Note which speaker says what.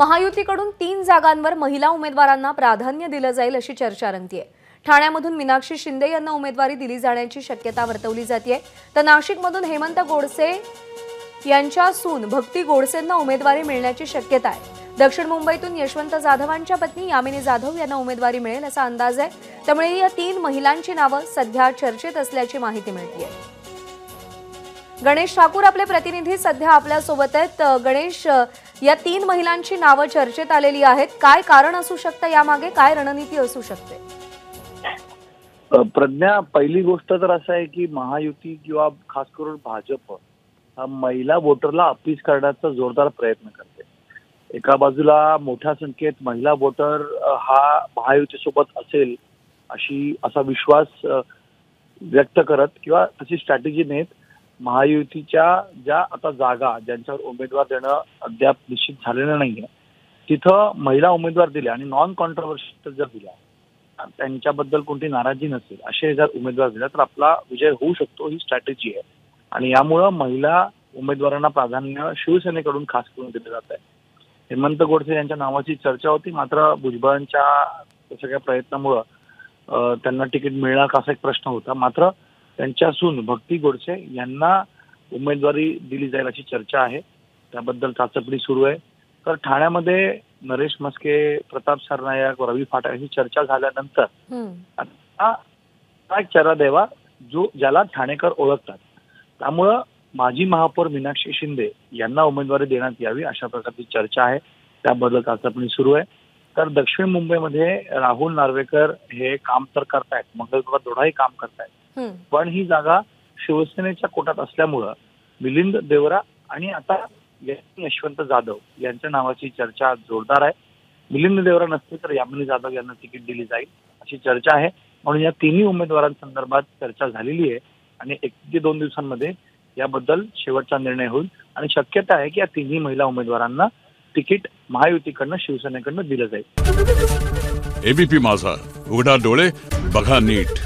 Speaker 1: महायुतीकडून 3 जागांवर महिला उमेदवारांना प्राधान्य दिलं जाईल अशी चर्चा रंगतीये। ठाण्यामधून मीनाक्षी शिंदे यांना उमेदवारी दिली जाण्याची शक्यता वर्तवली जाते, तर नाशिकमधून हेमंत गोडसे यांच्या सून भक्ती गोडसेंना उमेदवारी मिळण्याची शक्यता आहे। दक्षिण मुंबईतून यशवंत जाधवांच्या पत्नी यामिनी जाधव यांना उमेदवारी मिळेल असा अंदाज आहे। त्यामुळे या 3 महिलांची नावं सध्या चर्चेत असल्याची माहिती मिळते आहे। गणेश ठाकूर आपले प्रतिनिधी सध्या आपल्या सोबत आहेत। गणेश, या 3 महिलांची नावं चर्चेत आलेली आहेत, काय कारण असू शकतं, यामागे काय रणनीती असू शकते?
Speaker 2: प्रज्ञा, पहिली गोष्ट तर असं आहे की महायुती किंवा खास करून भाजप हा महिला वोटरला अपील करण्याचा जोरदार प्रयत्न करते। एका बाजूला मोठ्या संख्येत महिला वोटर हा महायुतीसोबत असेल असा विश्वास व्यक्त करत किंवा तशी स्ट्रॅटेजी नेत महायुतीच्या ज्या आता जागा ज्यांच्यावर उमेदवार देणं अद्याप निश्चित झालेलं नाहीये तिथं महिला उमेदवार दिले आणि नॉन कॉन्ट्रोवर्शियल जर दिला, त्यांच्याबद्दल कोणती नाराजी नसेल असे जर उमेदवार दिला तर आपला विजय होऊ शकतो, ही स्ट्रॅटेजी आहे। आणि यामुळं महिला उमेदवारांना प्राधान्य शिवसेनेकडून खास करून दिलं जात आहे। हेमंत गोडसे यांच्या नावाची चर्चा होती, मात्र भुजबळांच्या सगळ्या प्रयत्नामुळं त्यांना तिकीट मिळणार का असा एक प्रश्न होता। मात्र त्यांच्या सून भक्ती गोडसे यांना उमेदवारी दिली जाईल अशी चर्चा आहे, त्याबद्दल चाचपणी सुरू आहे। तर ठाण्यामध्ये नरेश म्हस्के, प्रताप सरनाईक, रवी फाटा अशी चर्चा झाल्यानंतर आता एक चरा द्यावा ज्याला ठाणेकर ओळखतात, त्यामुळं माजी महापौर मीनाक्षी शिंदे यांना उमेदवारी देण्यात यावी अशा प्रकारची चर्चा आहे, त्याबद्दल चाचपणी सुरू आहे। तर दक्षिण मुंबईमध्ये राहुल नार्वेकर हे काम तर करतायत, मंगळवेढा दोडाही काम करतायत, पण ही जागा शिवसेनेच्या कोटात असल्यामुळं मिलिंद देवरा आणि आता यशवंत जाधव यांच्या नावाची चर्चा जोरदार आहे। मिलिंद देवरा नसते तर यामिनी जाधव यांना तिकीट दिली जाईल अशी चर्चा आहे। म्हणून या 3 उमेदवारांसंदर्भात चर्चा झालेली आहे आणि 1 ते 2 दिवसांमध्ये याबद्दल शेवटचा निर्णय होईल आणि शक्यता आहे की या 3 महिला उमेदवारांना तिकीट महायुतीकडनं शिवसेनेकडनं दिलं जाईल।
Speaker 3: एबीपी माझा, उघडा डोळे बघा नीट।